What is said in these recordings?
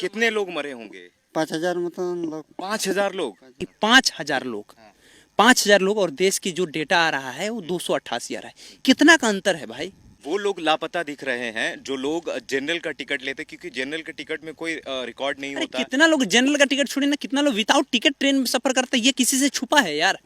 कितने लोग मरे होंगे? 5,000 मतलब लोग। 5,000 लोग? 5,000 लोग, 5,000 लोग, और देश की जो डेटा आ रहा है वो 288 आ रहा है। कितना का अंतर है भाई? वो लोग लापता दिख रहे हैं जो लोग जनरल का टिकट लेते, क्योंकि जनरल के टिकट में कोई रिकॉर्ड नहीं अरे होता। कितना लोग जनरल का टिकट छोड़िए ना, कितना लोग विदाउट टिकट ट्रेन में सफर करते हैं, ये किसी से छुपा है यार?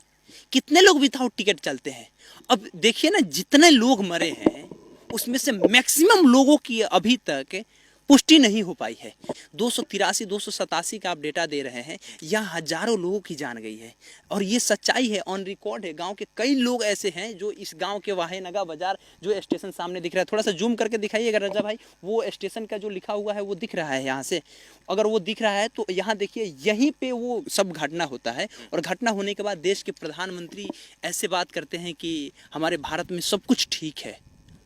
कितने लोग विदाउट टिकट चलते हैं? अब देखिए ना, जितने लोग मरे हैं उसमें से मैक्सिमम लोगों की अभी तक पुष्टि नहीं हो पाई है। 283 287 का आप डेटा दे रहे हैं, यहाँ हजारों लोगों की जान गई है, और ये सच्चाई है, ऑन रिकॉर्ड है। गांव के कई लोग ऐसे हैं जो इस गांव के वाहेनगा बाजार, जो स्टेशन सामने दिख रहा है, थोड़ा सा जूम करके दिखाइएगा रजा भाई, वो स्टेशन का जो लिखा हुआ है वो दिख रहा है यहाँ से। अगर वो दिख रहा है तो यहाँ देखिए, यहीं पे वो सब घटना होता है, और घटना होने के बाद देश के प्रधानमंत्री ऐसे बात करते हैं कि हमारे भारत में सब कुछ ठीक है।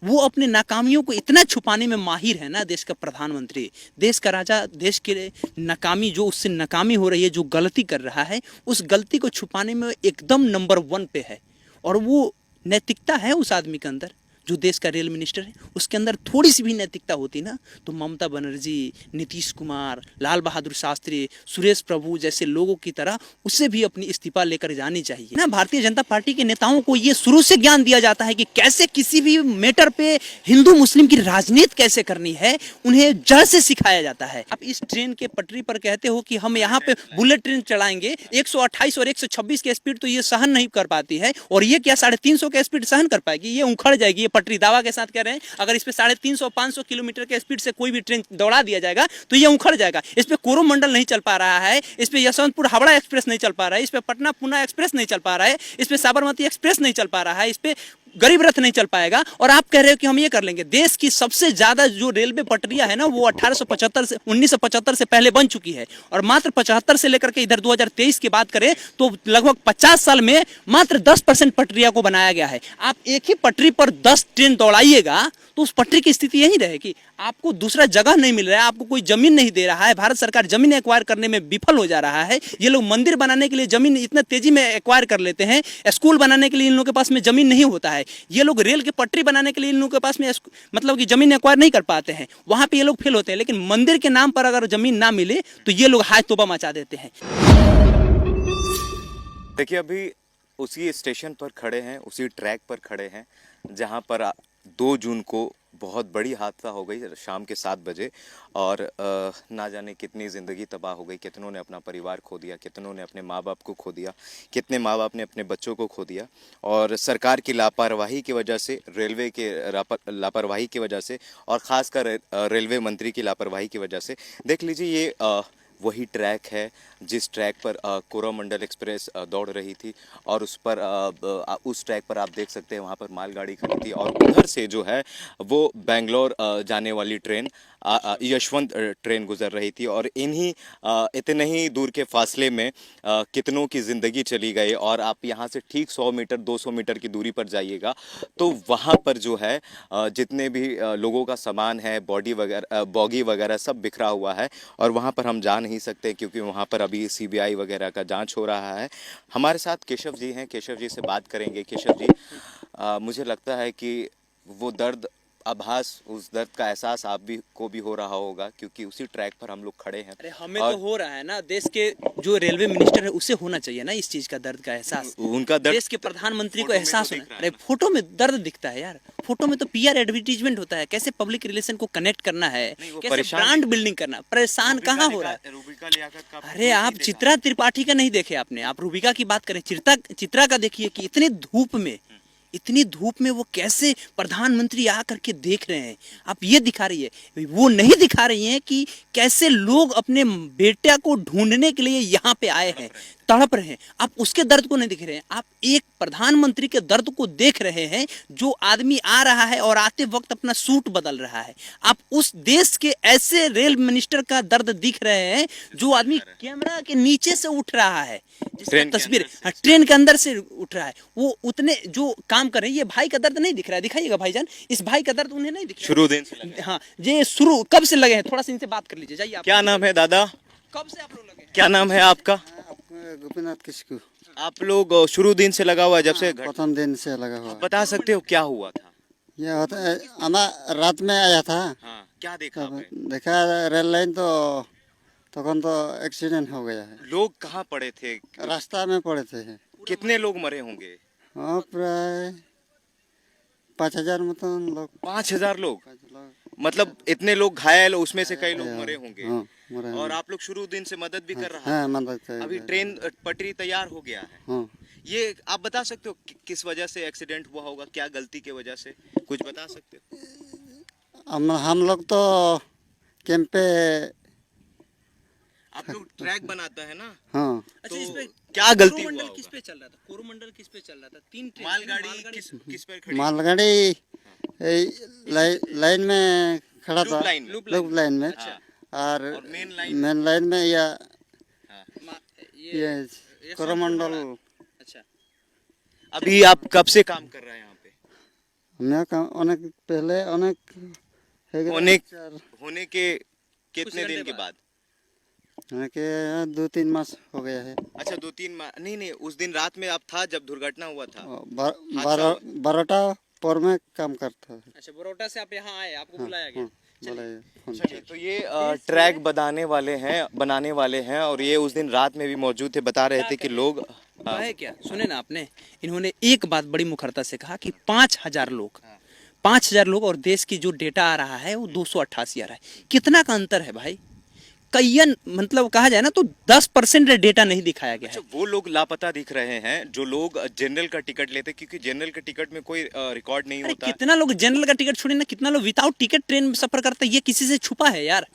वो अपने नाकामियों को इतना छुपाने में माहिर है ना, देश का प्रधानमंत्री, देश का राजा, देश के नाकामी जो उससे नाकामी हो रही है, जो गलती कर रहा है, उस गलती को छुपाने में एकदम नंबर 1 पे है। और वो नैतिकता है उस आदमी के अंदर, जो देश का रेल मिनिस्टर है, उसके अंदर थोड़ी सी भी नैतिकता होती ना, तो ममता बनर्जी, नीतीश कुमार, लाल बहादुर शास्त्री, सुरेश प्रभु जैसे लोगों की तरह उसे भी अपनी इस्तीफा लेकर जानी चाहिए ना। भारतीय जनता पार्टी के नेताओं को ये शुरू से ज्ञान दिया जाता है कि कैसे किसी भी मैटर पे हिंदू मुस्लिम की राजनीति कैसे करनी है, उन्हें जड़ से सिखाया जाता है। आप इस ट्रेन के पटरी पर कहते हो कि हम यहाँ पे बुलेट ट्रेन चलाएंगे, 128 और 126 की स्पीड तो ये सहन नहीं कर पाती है, और ये क्या 350 का स्पीड सहन कर पाएगी? ये उखड़ जाएगी। ये पटरी दावा के साथ कह रहे हैं, अगर इस पे 350 500 किलोमीटर के स्पीड से कोई भी ट्रेन दौड़ा दिया जाएगा तो ये उखड़ जाएगा। इस पे कोरोमंडल नहीं चल पा रहा है, इस पे यशवंतपुर हावड़ा एक्सप्रेस नहीं चल पा रहा है, इस पे पटना पूना एक्सप्रेस नहीं चल पा रहा है, इस पे साबरमती एक्सप्रेस नहीं चल पा रहा है, इस पे गरीब रथ नहीं चल पाएगा, और आप कह रहे हो कि हम ये कर लेंगे। देश की सबसे ज्यादा जो रेलवे पटरियां है ना, वो 1875 से 1975 से पहले बन चुकी है, और मात्र 75 से लेकर के इधर 2023 की बात करें तो लगभग 50 साल में मात्र 10% पटरियां को बनाया गया है। आप एक ही पटरी पर 10 ट्रेन दौड़ाइएगा तो उस पटरी की स्थिति यही रहेगी। आपको दूसरा जगह नहीं मिल रहा है, आपको कोई जमीन नहीं दे रहा है, भारत सरकार जमीन एक्वायर करने में विफल हो जा रहा है। ये लोग मंदिर बनाने के लिए जमीन इतना तेजी में एक्वायर कर लेते हैं, स्कूल बनाने के लिए इन लोगों के पास में जमीन नहीं होता है। ये लोग रेल की पटरी बनाने के लिए इन लोगों के पास में मतलब कि जमीन एक्वायर नहीं कर पाते हैं, वहां पे ये लोग फेल होते हैं। लेकिन मंदिर के नाम पर अगर जमीन ना मिले तो ये लोग हाय तौबा मचा देते हैं। देखिए, अभी उसी स्टेशन पर खड़े हैं, उसी ट्रैक पर खड़े हैं जहां पर 2 जून को बहुत बड़ी हादसा हो गई शाम के 7 बजे, और ना जाने कितनी ज़िंदगी तबाह हो गई। कितनों ने अपना परिवार खो दिया, कितनों ने अपने माँ बाप को खो दिया, कितने माँ बाप ने अपने बच्चों को खो दिया, और सरकार की लापरवाही की वजह से, रेलवे के लापरवाही की वजह से, और ख़ासकर रेलवे मंत्री की लापरवाही की वजह से। देख लीजिए, ये वही ट्रैक है जिस ट्रैक पर कोरोमंडल एक्सप्रेस दौड़ रही थी, और उस ट्रैक पर आप देख सकते हैं वहाँ पर मालगाड़ी खड़ी थी, और उधर से जो है वो बेंगलोर जाने वाली ट्रेन यशवंत ट्रेन गुजर रही थी। और इतने ही दूर के फासले में कितनों की ज़िंदगी चली गई। और आप यहाँ से ठीक 100 मीटर 200 मीटर की दूरी पर जाइएगा तो वहाँ पर जो है जितने भी लोगों का सामान है, बॉगी वगैरह सब बिखरा हुआ है, और वहाँ पर हम जा नहीं सकते क्योंकि वहाँ पर अभी CBI वगैरह का जांच हो रहा है। हमारे साथ केशव जी हैं, केशव जी से बात करेंगे। केशव जी, मुझे लगता है कि वो उस दर्द का एहसास आप को भी हो रहा होगा, क्योंकि उसी ट्रैक पर हम लोग खड़े हैं। अरे हमें तो हो रहा है ना, देश के जो रेलवे मिनिस्टर है उसे होना चाहिए ना इस चीज का, दर्द का एहसास। उनका दर्द देश के प्रधानमंत्री को एहसास होना। अरे फोटो में दर्द दिखता है यार, फोटो में तो PR एडवर्टीजमेंट होता है, कैसे पब्लिक रिलेशन को कनेक्ट करना है, कैसे ब्रांड बिल्डिंग करना। परेशान कहाँ हो रहा है? अरे आप चित्रा त्रिपाठी का नहीं देखे आपने, आप रूबिका की बात करें, चित्रा का देखिए कि इतनी धूप में वो कैसे प्रधानमंत्री आकर के देख रहे हैं। आप ये दिखा रही है, वो नहीं दिखा रही हैं कि कैसे लोग अपने बेटा को ढूंढने के लिए यहाँ पे आए हैं, तड़प रहे हैं। आप उसके दर्द को नहीं देख रहे हैं, आप एक प्रधानमंत्री के दर्द को देख रहे हैं, जो आदमी आ रहा है और आते वक्त अपना सूट बदल रहा है। आप उस देश के ऐसे रेल मिनिस्टर का दर्द दिख रहे हैं जो आदमी कैमरा के नीचे से उठ रहा है, जिसकी तस्वीर ट्रेन के अंदर से उठ रहा है, वो उतने जो काम कर रहे हैं। ये भाई का दर्द नहीं दिख रहा है, दिखाइएगा भाईजान, इस भाई का दर्द उन्हें नहीं दिख रहा। शुरू दिन से लगे। हाँ, ये शुरू कब से लगे हैं? थोड़ा सा इनसे बात कर लीजिए, जाइए। क्या नाम है दादा? कब से आप लोग लगे? क्या नाम है आपका? गोपीनाथ किसको? आप लोग शुरू दिन से लगा हुआ है, जब से प्रथम दिन से लगा हुआ। बता सकते हो क्या हुआ था? यह होता है, रात में आया था। हाँ, क्या देखा आपने? देखा रेल लाइन तो तखन तो एक्सीडेंट हो गया है। लोग कहाँ पड़े थे? रास्ता में पड़े थे। कितने लोग मरे होंगे? हाँ, प्राय 5,000 मतन लोग। 5,000 लोग? 5 लोग। मतलब इतने लोग घायल, उसमें से कई लोग मरे होंगे। हाँ, मरे और होंगे। आप लोग शुरू दिन से मदद भी कर रहा हाँ, है। मदद कर। अभी ट्रेन पटरी तैयार हो गया है। हाँ, ये आप बता सकते हो किस वजह से एक्सीडेंट हुआ होगा? क्या गलती की वजह से? कुछ बता सकते हो? हम लोग तो कैंप पे। आप लोग ट्रैक बनाता है ना? हाँ, अच्छा, तो इस पे क्या गलती हुआ कोरोमंडल होगा? किस पे चल रहा था? कोरोमंडल किस पे चल रहा था? 3 ट्रेन मालगाड़ी किस पर खड़ी? मालगाड़ी लाइन में खड़ा लूप था। लाइन में। लूप लाइन में। अच्छा। और और मेन मेन लाइन में या हाँ। ये कोरोमंडल। अच्छा, अभी आप कब से काम कर रहे हैं यहाँ पे? मैं अनेक पहले अनेक होने के कितने दिन के बाद? के 2-3 मास हो गया है। अच्छा, 2-3 माह नहीं, उस दिन रात में आप था जब दुर्घटना हुआ था? 12टा पर में काम करता है। अच्छा, बड़ौदा से आप यहाँ आए, आपको हाँ, बुलाया गया। बोला चलिए, तो ये ट्रैक बनाने वाले हैं और ये उस दिन रात में भी मौजूद थे। बता रहे थे कि लोग है क्या, सुने ना आपने, इन्होंने एक बात बड़ी मुखरता से कहा कि 5,000 लोग और देश की जो डेटा आ रहा है वो 288 आ रहा है। कितना का अंतर है भाई? कईयन, मतलब कहा जाए ना तो 10% डेटा नहीं दिखाया गया है। अच्छा, वो लोग लापता दिख रहे हैं जो लोग जनरल का टिकट लेते, क्योंकि जनरल का टिकट में कोई रिकॉर्ड नहीं अरे होता। कितना लोग जनरल का टिकट छोड़े ना, कितना लोग विदाउट टिकट ट्रेन में सफर करते हैं, ये किसी से छुपा है यार?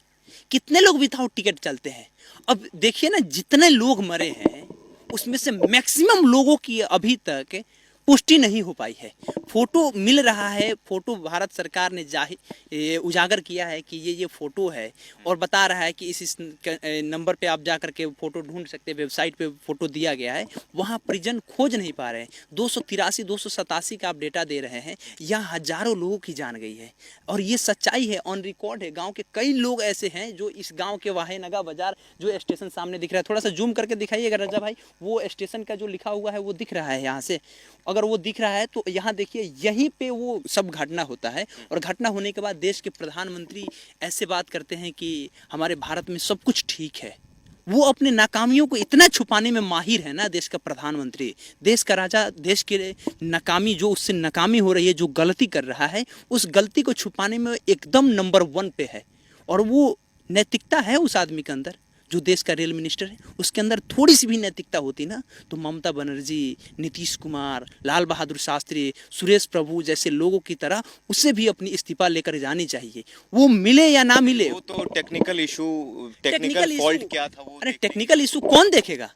कितने लोग विदाउट टिकट चलते हैं? अब देखिए ना, जितने लोग मरे हैं उसमें से मैक्सिमम लोगों की अभी तक पुष्टि नहीं हो पाई है। फोटो मिल रहा है, फोटो भारत सरकार ने उजागर किया है कि ये फोटो है और बता रहा है कि इस नंबर पे आप जा करके फोटो ढूंढ सकते हैं। वेबसाइट पे फोटो दिया गया है, वहाँ परिजन खोज नहीं पा रहे हैं। 283 287 का आप डेटा दे रहे हैं, यहाँ हजारों लोगों की जान गई है और ये सच्चाई है, ऑन रिकॉर्ड है। गाँव के कई लोग ऐसे हैं जो इस गाँव के वाहेनगा बाजार जो स्टेशन सामने दिख रहा है, थोड़ा सा जूम करके दिखाइएगा रजा भाई, वो स्टेशन का जो लिखा हुआ है वो दिख रहा है यहाँ से। अगर वो दिख रहा है तो यहाँ देखिए, यहीं पे वो सब घटना होता है और घटना होने के बाद देश के प्रधानमंत्री ऐसे बात करते हैं कि हमारे भारत में सब कुछ ठीक है। वो अपने नाकामियों को इतना छुपाने में माहिर है ना, देश का प्रधानमंत्री, देश का राजा, देश के नाकामी जो उससे नाकामी हो रही है, जो गलती कर रहा है, उस गलती को छुपाने में एकदम नंबर 1 पे है। और वो नैतिकता है उस आदमी के अंदर, जो देश का रेल मिनिस्टर है, उसके अंदर थोड़ी सी भी नैतिकता होती ना तो ममता बनर्जी, नीतीश कुमार, लाल बहादुर शास्त्री, सुरेश प्रभु जैसे लोगों की तरह उसे भी अपनी इस्तीफा लेकर जानी चाहिए। वो मिले या ना मिले, वो तो टेक्निकल फॉल्ट क्या था वो? अरे टेक्निकल इशू कौन देखेगा?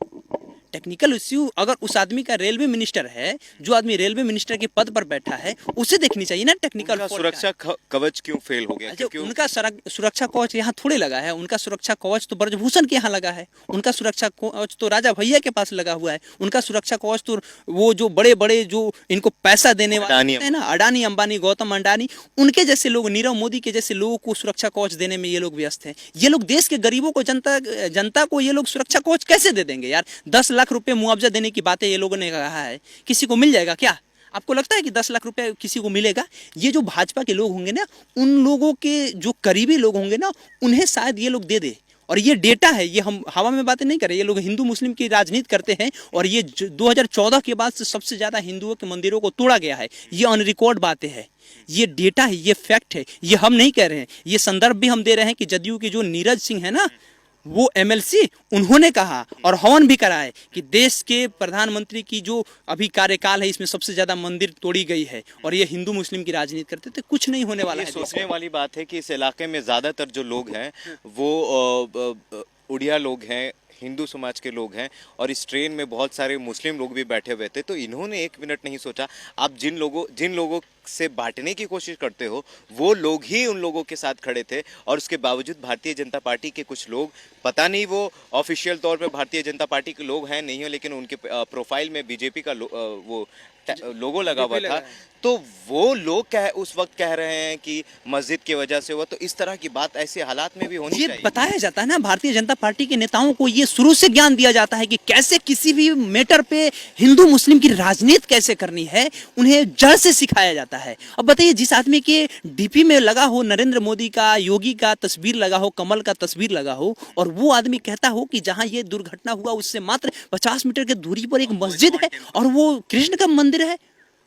टेक्निकल इश्यू अगर उस आदमी का रेलवे मिनिस्टर है, जो आदमी रेलवे मिनिस्टर के पद पर बैठा है, उसे देखनी चाहिए ना टेक्निकल। सुरक्षा कवच क्यों फेल हो गया? क्योंकि उनका सुरक्षा कवच यहाँ थोड़े लगा है। उनका सुरक्षा कवच तो ब्रजभूषण के यहाँ लगा है, उनका सुरक्षा कवच तो राजा भैया के पास लगा हुआ है, उनका सुरक्षा कवच तो वो जो बड़े बड़े जो इनको पैसा देने वाले हैं ना, अडानी अंबानी, गौतम अडानी, उनके जैसे लोग, नीरव मोदी के जैसे लोगों को सुरक्षा कवच देने में ये लोग व्यस्त हैं। ये लोग देश के गरीबों को, जनता को ये लोग सुरक्षा कवच कैसे दे देंगे यार? 10 लाख रुपए मुआवजा देने की बातें ये लोगों ने कहा है, किसी को मिल जाएगा क्या? आपको लगता है कि 10 लाख रुपए किसी को मिलेगा? ये जो भाजपा के लोग होंगे ना, उन लोगों के जो करीबी लोग होंगे ना, उन्हें शायद ये लोग दे दे। और ये डेटा है, ये हम हवा में बातें नहीं कर रहे। ये लोग हिंदू मुस्लिम की राजनीति करते हैं और ये 2014 के बाद से सबसे ज्यादा हिंदुओं के मंदिरों को तोड़ा गया है। ये ऑन रिकॉर्ड बातें हैं, ये डेटा है, ये फैक्ट है, ये हम नहीं कह रहे हैं। ये संदर्भ भी हम दे रहे हैं कि जदयू के जो नीरज सिंह है ना, वो एमएलसी, उन्होंने कहा और हवन भी कराए कि देश के प्रधानमंत्री की जो अभी कार्यकाल है, इसमें सबसे ज्यादा मंदिर तोड़ी गई है और ये हिंदू मुस्लिम की राजनीति करते थे। कुछ नहीं होने वाला है। सोचने वाली बात है कि इस इलाके में ज्यादातर जो लोग हैं वो उड़िया लोग हैं, हिंदू समाज के लोग हैं और इस ट्रेन में बहुत सारे मुस्लिम लोग भी बैठे हुए थे। तो इन्होंने एक मिनट नहीं सोचा, आप जिन लोगों से बांटने की कोशिश करते हो वो लोग ही उन लोगों के साथ खड़े थे। और उसके बावजूद भारतीय जनता पार्टी के कुछ लोग, पता नहीं वो ऑफिशियल तौर पे भारतीय जनता पार्टी के लोग हैं नहीं हो, लेकिन उनके प्रोफाइल में बीजेपी का वो लोगो लगा हुआ था, तो वो लोग उस वक्त कह रहे हैं कि मस्जिद की वजह से हुआ, तो इस तरह की बात ऐसे हालात में भी होनी ये चाहिए। बताया जाता है ना, भारतीय जनता पार्टी के नेताओं को ये शुरू से ज्ञान दिया जाता है कि कैसे किसी भी मैटर पे हिंदू मुस्लिम की राजनीति कैसे करनी है, उन्हें जड़ से सिखाया जाता है। अब बताइए, जिस आदमी के डीपी में लगा हो नरेंद्र मोदी का, योगी का तस्वीर लगा हो, कमल का तस्वीर लगा हो, और वो आदमी कहता हो कि जहां ये दुर्घटना हुआ उससे मात्र 50 मीटर की दूरी पर एक मस्जिद है और वो कृष्ण का मंदिर है,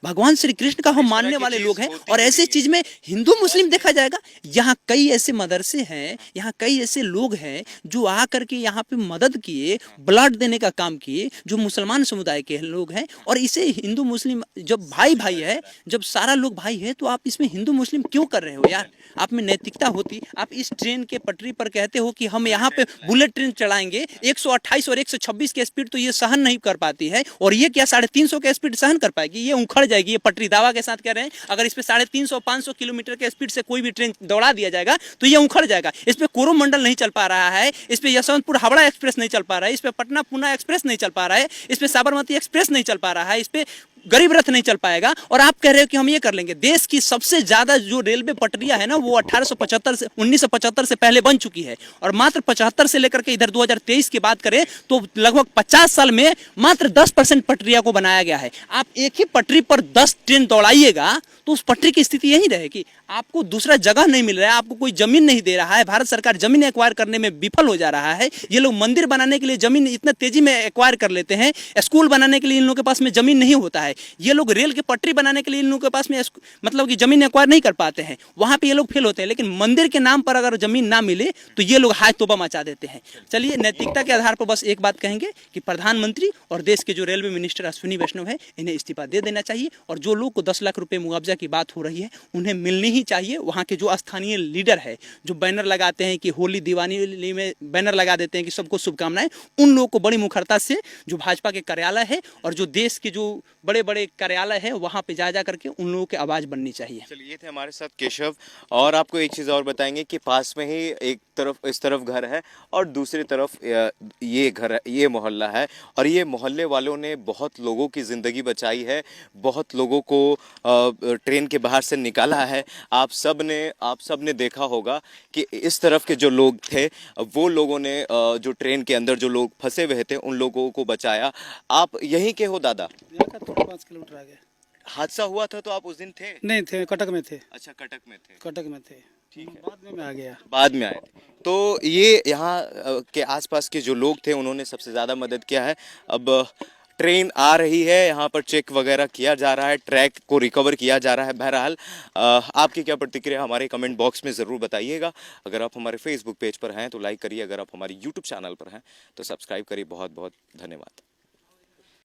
भगवान श्री कृष्ण का हम मानने वाले लोग हैं, और ऐसे चीज में हिंदू मुस्लिम देखा जाएगा। यहाँ कई ऐसे मदरसे हैं, यहाँ कई ऐसे लोग हैं जो आकर के यहाँ पे मदद किए, ब्लड देने का काम किए, जो मुसलमान समुदाय के लोग हैं। और इसे हिंदू मुस्लिम जब भाई भाई है, जब सारा लोग भाई है, तो आप इसमें हिंदू मुस्लिम क्यों कर रहे हो यार? आप में नैतिकता होती, आप इस ट्रेन के पटरी पर कहते हो कि हम यहाँ पे बुलेट ट्रेन चलाएंगे, 128 और 126 की स्पीड तो ये सहन नहीं कर पाती है, और ये क्या 350 की स्पीड सहन कर पाएगी? ये उखड़ जाएगी। ये पटरी दावा के साथ कह रहे हैं, अगर इस पे 350 500 किलोमीटर के स्पीड से कोई भी ट्रेन दौड़ा दिया जाएगा तो ये उखड़ जाएगा। इस पे कोरोमंडल नहीं चल पा रहा है, इस पे यशवंतपुर हावड़ा एक्सप्रेस नहीं चल पा रहा है, इस पे पटना पूना एक्सप्रेस नहीं चल पा रहा है, इस पे साबरमती एक्सप्रेस नहीं चल पा रहा है, इस पे गरीब रथ नहीं चल पाएगा, और आप कह रहे हो कि हम ये कर लेंगे। देश की सबसे ज्यादा जो रेलवे पटरियां है ना, वो 1875 से 1975 से पहले बन चुकी है, और मात्र 75 से लेकर के इधर 2023 की बात करें तो लगभग 50 साल में मात्र 10% पटरियां को बनाया गया है। आप एक ही पटरी पर 10 ट्रेन दौड़ाइएगा तो उस पटरी की स्थिति यही रहेगी। आपको दूसरा जगह नहीं मिल रहा है, आपको कोई जमीन नहीं दे रहा है, भारत सरकार जमीन एक्वायर करने में विफल हो जा रहा है। ये लोग मंदिर बनाने के लिए जमीन इतना तेजी में एक्वायर कर लेते हैं, स्कूल बनाने के लिए इन लोगों के पास में जमीन नहीं होता है। ये लोग रेल की पटरी बनाने के लिए इन लोगों के पास में मतलब कि जमीन एक्वायर नहीं कर पाते हैं, वहां पे ये लोग फेल होते हैं। लेकिन मंदिर के नाम पर अगर जमीन ना मिले तो ये लोग हाय तौबा मचा देते हैं। चलिए, नैतिकता के आधार पर बस एक बात कहेंगे कि प्रधानमंत्री और देश के जो रेलवे मिनिस्टर अश्विनी वैष्णव है, इन्हें इस्तीफा दे देना चाहिए, और जो लोग को 10 लाख रुपए मुआवजा की बात हो रही है उन्हें मिलनी ही चाहिए। वहाँ के जो स्थानीय लीडर है, जो बैनर लगाते हैं कि होली दिवाली में बैनर लगा देते हैं कि सबको शुभकामनाएं, उन लोगों को बड़ी मुखरता से जो भाजपा के कार्यालय है और जो देश के जो बड़े बड़े कार्यालय है वहाँ पे जा करके उन लोगों की आवाज़ बननी चाहिए। चलिए, ये थे हमारे साथ केशव, और आपको एक चीज़ और बताएंगे कि पास में ही एक तरफ इस तरफ घर है और दूसरी तरफ ये घर है, ये मोहल्ला है, और ये मोहल्ले वालों ने बहुत लोगों की ज़िंदगी बचाई है, बहुत लोगों को ट्रेन के बाहर से निकाला है। आप सब ने देखा होगा कि इस तरफ के जो लोग थे, वो लोगों ने जो ट्रेन के अंदर जो लोग फंसे हुए थे उन लोगों को बचाया। आप यहीं के हो दादा? यहाँ का थोड़ा 5 किलोमीटर आगे। हादसा हुआ था तो आप उस दिन थे? नहीं थे, कटक में थे। अच्छा, कटक में थे। कटक में थे, ठीक है, बाद में मैं आ गया। बाद में आए थे। तो ये यहाँ के आसपास के जो लोग थे उन्होंने सबसे ज़्यादा मदद किया है। अब ट्रेन आ रही है, यहाँ पर चेक वगैरह किया जा रहा है, ट्रैक को रिकवर किया जा रहा है। बहरहाल आपकी क्या प्रतिक्रिया हमारे कमेंट बॉक्स में ज़रूर बताइएगा। अगर आप हमारे फेसबुक पेज पर हैं तो लाइक करिए, अगर आप हमारे यूट्यूब चैनल पर हैं तो सब्सक्राइब करिए। बहुत बहुत धन्यवाद।